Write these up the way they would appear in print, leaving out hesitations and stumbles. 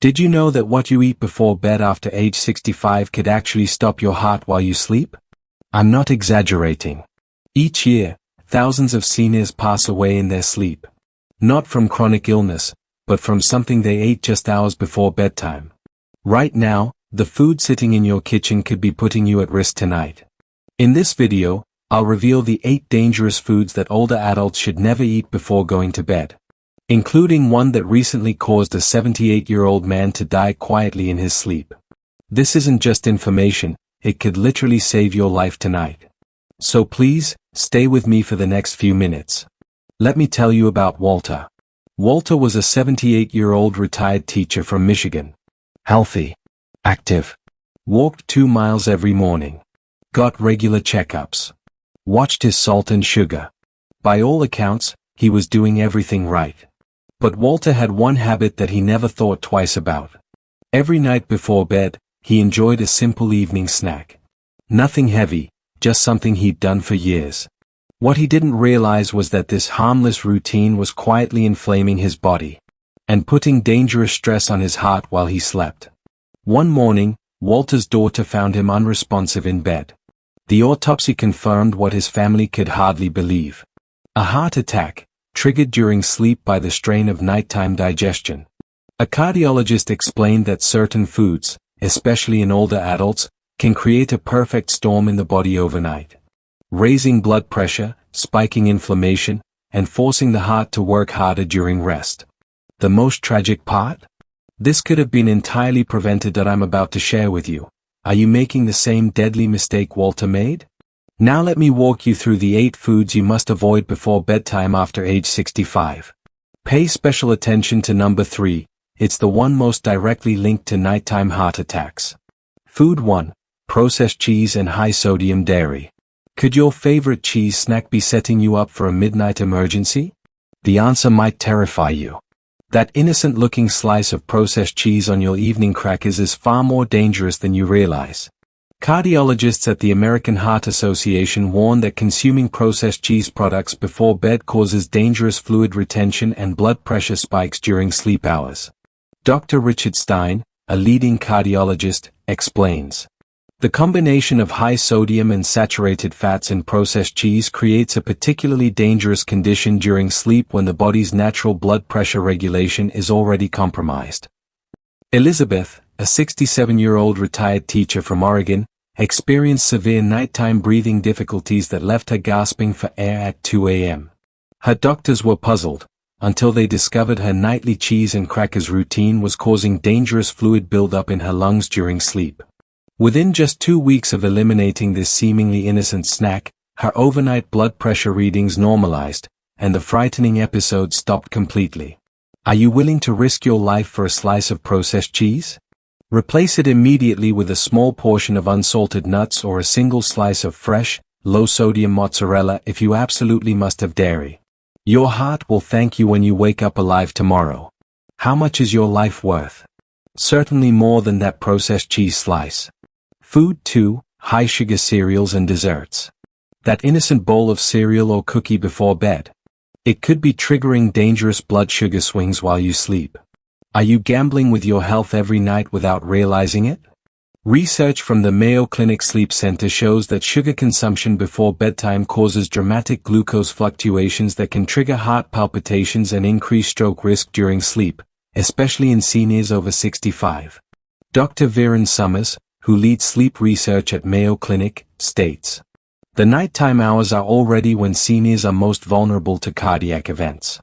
Did you know that what you eat before bed after age 65 could actually stop your heart while you sleep? I'm not exaggerating. Each year, thousands of seniors pass away in their sleep. Not from chronic illness, but from something they ate just hours before bedtime. Right now, the food sitting in your kitchen could be putting you at risk tonight. In this video, I'll reveal the 8 dangerous foods that older adults should never eat before going to bed, including one that recently caused a 78-year-old man to die quietly in his sleep. This isn't just information, it could literally save your life tonight. So please, stay with me for the next few minutes. Let me tell you about Walter. Walter was a 78-year-old retired teacher from Michigan. Healthy, active, walked 2 miles every morning, got regular checkups, watched his salt and sugar. By all accounts, he was doing everything right. But Walter had one habit that he never thought twice about. Every night before bed, he enjoyed a simple evening snack. Nothing heavy, just something he'd done for years. What he didn't realize was that this harmless routine was quietly inflaming his body and putting dangerous stress on his heart while he slept. One morning, Walter's daughter found him unresponsive in bed. The autopsy confirmed what his family could hardly believe. A heart attack, triggered during sleep by the strain of nighttime digestion. A cardiologist explained that certain foods, especially in older adults, can create a perfect storm in the body overnight, raising blood pressure, spiking inflammation, and forcing the heart to work harder during rest. The most tragic part? This could have been entirely prevented that I'm about to share with you. Are you making the same deadly mistake Walter made? Now let me walk you through the 8 foods you must avoid before bedtime after age 65. Pay special attention to number 3, it's the one most directly linked to nighttime heart attacks. Food 1. Processed cheese and high-sodium dairy. Could your favorite cheese snack be setting you up for a midnight emergency? The answer might terrify you. That innocent-looking slice of processed cheese on your evening crackers is far more dangerous than you realize. Cardiologists at the American Heart Association warn that consuming processed cheese products before bed causes dangerous fluid retention and blood pressure spikes during sleep hours. Dr. Richard Stein, a leading cardiologist, explains. The combination of high sodium and saturated fats in processed cheese creates a particularly dangerous condition during sleep when the body's natural blood pressure regulation is already compromised. Elizabeth, a 67-year-old retired teacher from Oregon, experienced severe nighttime breathing difficulties that left her gasping for air at 2 a.m. Her doctors were puzzled, until they discovered her nightly cheese and crackers routine was causing dangerous fluid buildup in her lungs during sleep. Within just 2 weeks of eliminating this seemingly innocent snack, her overnight blood pressure readings normalized, and the frightening episode stopped completely. Are you willing to risk your life for a slice of processed cheese? Replace it immediately with a small portion of unsalted nuts or a single slice of fresh, low-sodium mozzarella if you absolutely must have dairy. Your heart will thank you when you wake up alive tomorrow. How much is your life worth? Certainly more than that processed cheese slice. Food 2. High-sugar cereals and desserts. That innocent bowl of cereal or cookie before bed. It could be triggering dangerous blood sugar swings while you sleep. Are you gambling with your health every night without realizing it? Research from the Mayo Clinic Sleep Center shows that sugar consumption before bedtime causes dramatic glucose fluctuations that can trigger heart palpitations and increase stroke risk during sleep, especially in seniors over 65. Dr. Viren Summers, who leads sleep research at Mayo Clinic, states, the nighttime hours are already when seniors are most vulnerable to cardiac events.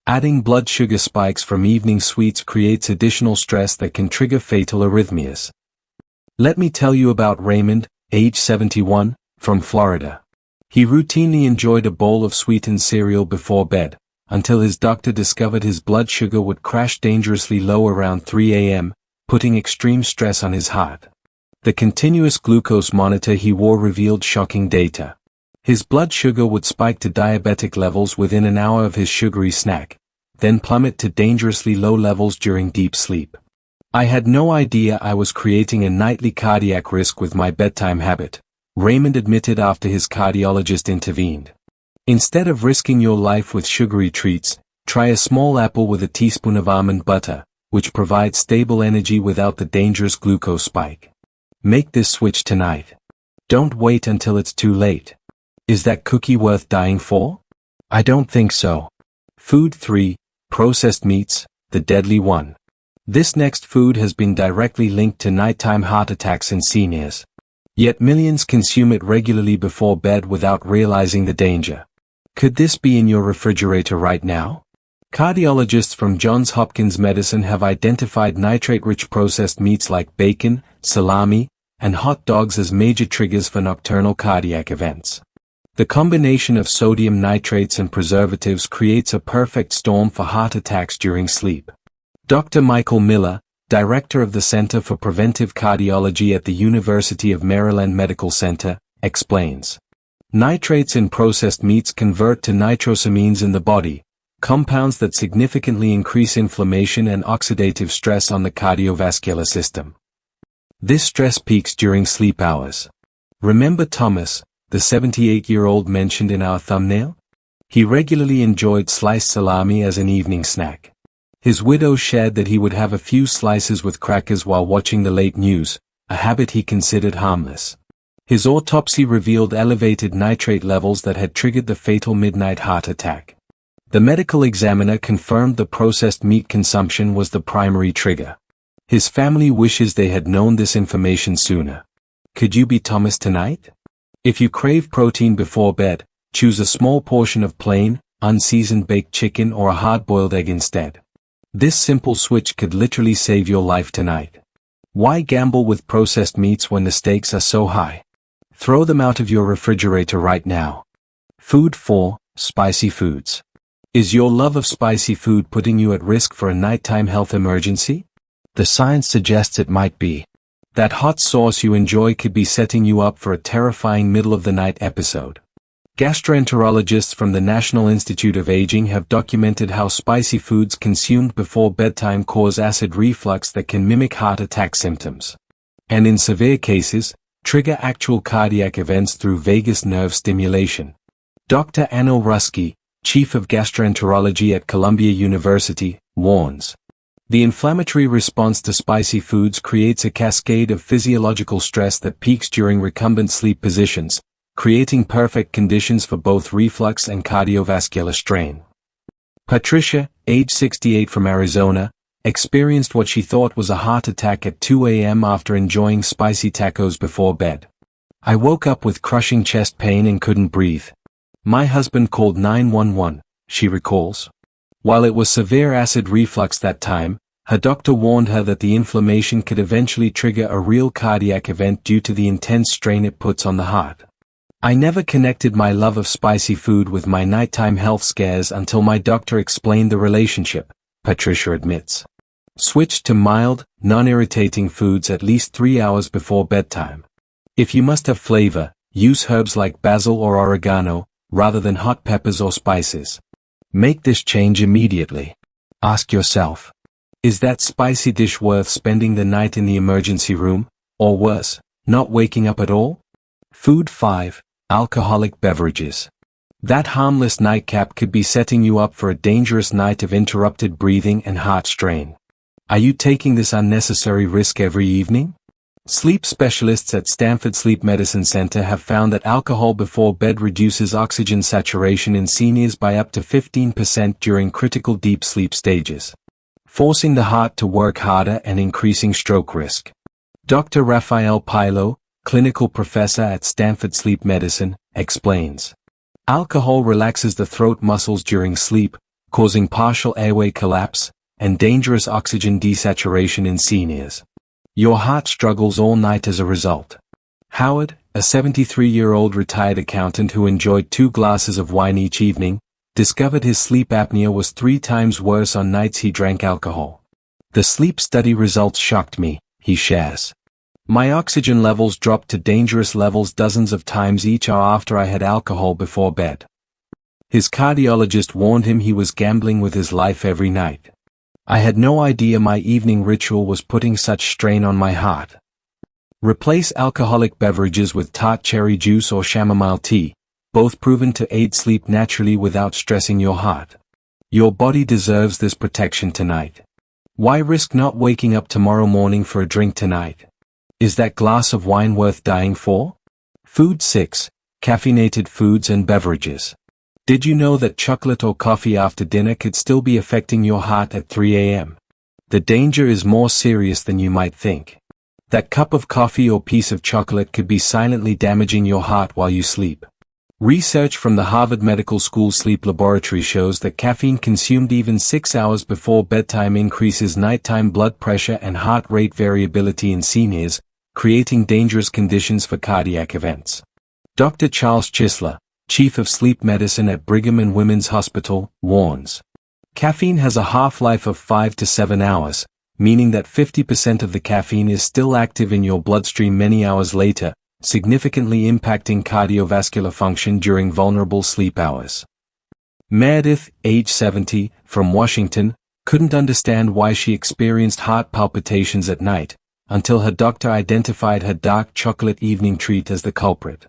Adding blood sugar spikes from evening sweets creates additional stress that can trigger fatal arrhythmias. Let me tell you about Raymond, age 71, from Florida. He routinely enjoyed a bowl of sweetened cereal before bed, until his doctor discovered his blood sugar would crash dangerously low around 3 a.m., putting extreme stress on his heart. The continuous glucose monitor he wore revealed shocking data. His blood sugar would spike to diabetic levels within an hour of his sugary snack, then plummet to dangerously low levels during deep sleep. I had no idea I was creating a nightly cardiac risk with my bedtime habit, Raymond admitted after his cardiologist intervened. Instead of risking your life with sugary treats, try a small apple with a teaspoon of almond butter, which provides stable energy without the dangerous glucose spike. Make this switch tonight. Don't wait until it's too late. Is that cookie worth dying for? I don't think so. Food 3, processed meats, the deadly one. This next food has been directly linked to nighttime heart attacks in seniors. Yet millions consume it regularly before bed without realizing the danger. Could this be in your refrigerator right now? Cardiologists from Johns Hopkins Medicine have identified nitrate-rich processed meats like bacon, salami, and hot dogs as major triggers for nocturnal cardiac events. The combination of sodium nitrates and preservatives creates a perfect storm for heart attacks during sleep. Dr. Michael Miller, director of the Center for Preventive Cardiology at the University of Maryland Medical Center, explains. Nitrates in processed meats convert to nitrosamines in the body, compounds that significantly increase inflammation and oxidative stress on the cardiovascular system. This stress peaks during sleep hours. Remember Thomas, the 78-year-old mentioned in our thumbnail? He regularly enjoyed sliced salami as an evening snack. His widow shared that he would have a few slices with crackers while watching the late news, a habit he considered harmless. His autopsy revealed elevated nitrate levels that had triggered the fatal midnight heart attack. The medical examiner confirmed the processed meat consumption was the primary trigger. His family wishes they had known this information sooner. Could you be Thomas tonight? If you crave protein before bed, choose a small portion of plain, unseasoned baked chicken or a hard-boiled egg instead. This simple switch could literally save your life tonight. Why gamble with processed meats when the stakes are so high? Throw them out of your refrigerator right now. Food 4, spicy foods. Is your love of spicy food putting you at risk for a nighttime health emergency? The science suggests it might be. That hot sauce you enjoy could be setting you up for a terrifying middle-of-the-night episode. Gastroenterologists from the National Institute of Aging have documented how spicy foods consumed before bedtime cause acid reflux that can mimic heart attack symptoms. And in severe cases, trigger actual cardiac events through vagus nerve stimulation. Dr. Anil Rusky, chief of gastroenterology at Columbia University, warns. The inflammatory response to spicy foods creates a cascade of physiological stress that peaks during recumbent sleep positions, creating perfect conditions for both reflux and cardiovascular strain. Patricia, age 68 from Arizona, experienced what she thought was a heart attack at 2 a.m. after enjoying spicy tacos before bed. I woke up with crushing chest pain and couldn't breathe. My husband called 911, she recalls. While it was severe acid reflux that time, her doctor warned her that the inflammation could eventually trigger a real cardiac event due to the intense strain it puts on the heart. I never connected my love of spicy food with my nighttime health scares until my doctor explained the relationship, Patricia admits. Switch to mild, non-irritating foods at least 3 hours before bedtime. If you must have flavor, use herbs like basil or oregano, rather than hot peppers or spices. Make this change immediately. Ask yourself, is that spicy dish worth spending the night in the emergency room, or worse, not waking up at all? Food 5, alcoholic beverages. That harmless nightcap could be setting you up for a dangerous night of interrupted breathing and heart strain. Are you taking this unnecessary risk every evening? Sleep specialists at Stanford Sleep Medicine Center have found that alcohol before bed reduces oxygen saturation in seniors by up to 15% during critical deep sleep stages, forcing the heart to work harder and increasing stroke risk. Dr. Raphael Pilo, clinical professor at Stanford Sleep Medicine, explains. Alcohol relaxes the throat muscles during sleep, causing partial airway collapse and dangerous oxygen desaturation in seniors. Your heart struggles all night as a result. Howard, a 73-year-old retired accountant who enjoyed 2 glasses of wine each evening, discovered his sleep apnea was 3 times worse on nights he drank alcohol. The sleep study results shocked me, he shares. My oxygen levels dropped to dangerous levels dozens of times each hour after I had alcohol before bed. His cardiologist warned him he was gambling with his life every night. I had no idea my evening ritual was putting such strain on my heart. Replace alcoholic beverages with tart cherry juice or chamomile tea, both proven to aid sleep naturally without stressing your heart. Your body deserves this protection tonight. Why risk not waking up tomorrow morning for a drink tonight? Is that glass of wine worth dying for? Food 6. Caffeinated foods and beverages. Did you know that chocolate or coffee after dinner could still be affecting your heart at 3 a.m.? The danger is more serious than you might think. That cup of coffee or piece of chocolate could be silently damaging your heart while you sleep. Research from the Harvard Medical School Sleep Laboratory shows that caffeine consumed even 6 hours before bedtime increases nighttime blood pressure and heart rate variability in seniors, creating dangerous conditions for cardiac events. Dr. Charles Chisler, Chief of Sleep Medicine at Brigham and Women's Hospital, warns. Caffeine has a half-life of 5 to 7 hours, meaning that 50% of the caffeine is still active in your bloodstream many hours later, significantly impacting cardiovascular function during vulnerable sleep hours. Meredith, age 70, from Washington, couldn't understand why she experienced heart palpitations at night, until her doctor identified her dark chocolate evening treat as the culprit.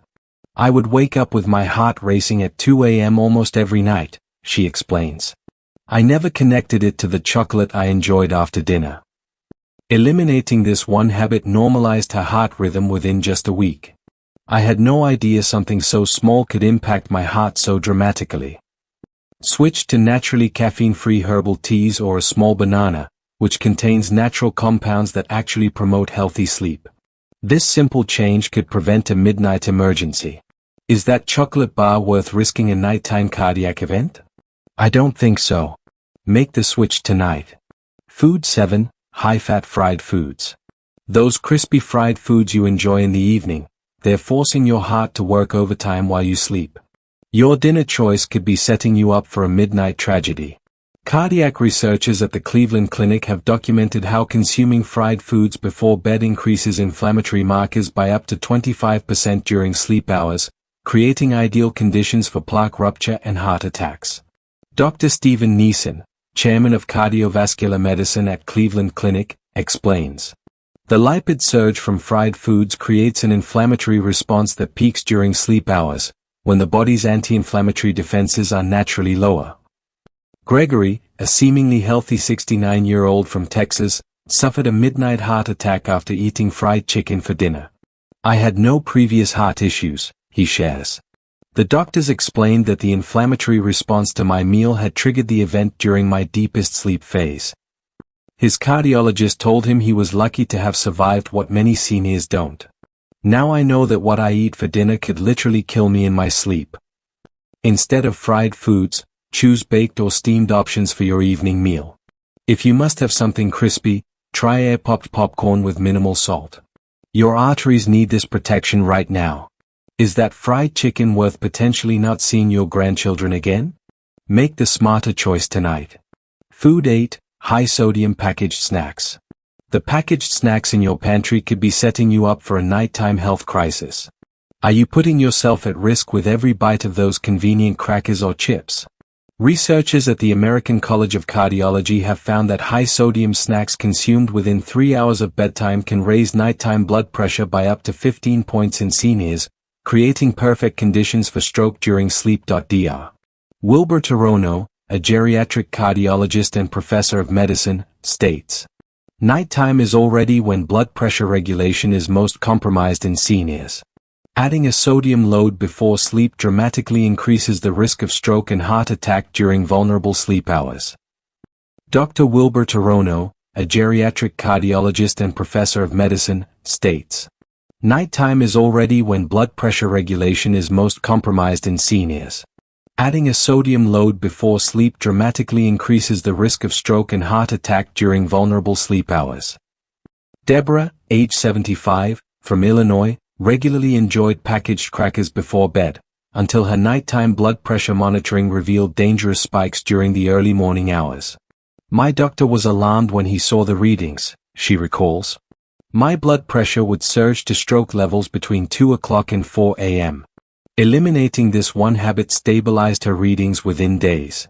I would wake up with my heart racing at 2 a.m. almost every night, she explains. I never connected it to the chocolate I enjoyed after dinner. Eliminating this one habit normalized her heart rhythm within just a week. I had no idea something so small could impact my heart so dramatically. Switch to naturally caffeine-free herbal teas or a small banana, which contains natural compounds that actually promote healthy sleep. This simple change could prevent a midnight emergency. Is that chocolate bar worth risking a nighttime cardiac event? I don't think so. Make the switch tonight. Food 7. High-fat fried foods. Those crispy fried foods you enjoy in the evening, they're forcing your heart to work overtime while you sleep. Your dinner choice could be setting you up for a midnight tragedy. Cardiac researchers at the Cleveland Clinic have documented how consuming fried foods before bed increases inflammatory markers by up to 25% during sleep hours, creating ideal conditions for plaque rupture and heart attacks. Dr. Stephen Neeson, chairman of cardiovascular medicine at Cleveland Clinic, explains. The lipid surge from fried foods creates an inflammatory response that peaks during sleep hours, when the body's anti-inflammatory defenses are naturally lower. Gregory, a seemingly healthy 69-year-old from Texas, suffered a midnight heart attack after eating fried chicken for dinner. I had no previous heart issues, he shares. The doctors explained that the inflammatory response to my meal had triggered the event during my deepest sleep phase. His cardiologist told him he was lucky to have survived what many seniors don't. Now I know that what I eat for dinner could literally kill me in my sleep. Instead of fried foods, choose baked or steamed options for your evening meal. If you must have something crispy, try air-popped popcorn with minimal salt. Your arteries need this protection right now. Is that fried chicken worth potentially not seeing your grandchildren again? Make the smarter choice tonight. Food 8. High-sodium packaged snacks. The packaged snacks in your pantry could be setting you up for a nighttime health crisis. Are you putting yourself at risk with every bite of those convenient crackers or chips? Researchers at the American College of Cardiology have found that high-sodium snacks consumed within 3 hours of bedtime can raise nighttime blood pressure by up to 15 points in seniors, creating perfect conditions for stroke during sleep. Dr. Wilbur Torono, a geriatric cardiologist and professor of medicine, states, nighttime is already when blood pressure regulation is most compromised in seniors. Adding a sodium load before sleep dramatically increases the risk of stroke and heart attack during vulnerable sleep hours. Dr. Wilbur Torono, a geriatric cardiologist and professor of medicine, states, nighttime is already when blood pressure regulation is most compromised in seniors. Adding a sodium load before sleep dramatically increases the risk of stroke and heart attack during vulnerable sleep hours. Deborah, age 75, from Illinois, regularly enjoyed packaged crackers before bed, until her nighttime blood pressure monitoring revealed dangerous spikes during the early morning hours. My doctor was alarmed when he saw the readings, she recalls. My blood pressure would surge to stroke levels between 2 o'clock and 4 a.m. Eliminating this one habit stabilized her readings within days.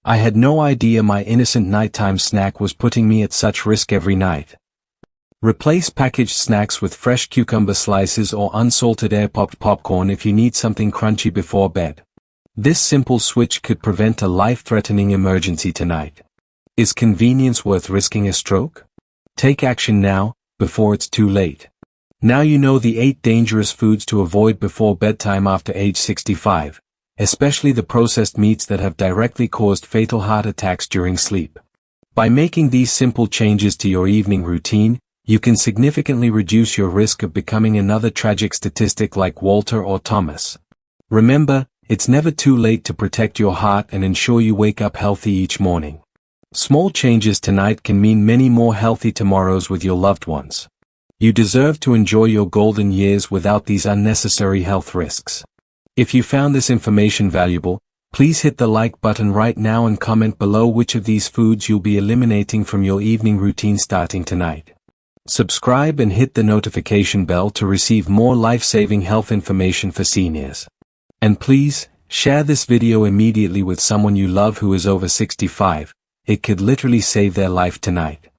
I had no idea my innocent nighttime snack was putting me at such risk every night. Replace packaged snacks with fresh cucumber slices or unsalted air-popped popcorn if you need something crunchy before bed. This simple switch could prevent a life-threatening emergency tonight. Is convenience worth risking a stroke? Take action now, before it's too late. Now you know the 8 dangerous foods to avoid before bedtime after age 65, especially the processed meats that have directly caused fatal heart attacks during sleep. By making these simple changes to your evening routine, you can significantly reduce your risk of becoming another tragic statistic like Walter or Thomas. Remember, it's never too late to protect your heart and ensure you wake up healthy each morning. Small changes tonight can mean many more healthy tomorrows with your loved ones. You deserve to enjoy your golden years without these unnecessary health risks. If you found this information valuable, please hit the like button right now and comment below which of these foods you'll be eliminating from your evening routine starting tonight. Subscribe and hit the notification bell to receive more life-saving health information for seniors. And please, share this video immediately with someone you love who is over 65. It could literally save their life tonight.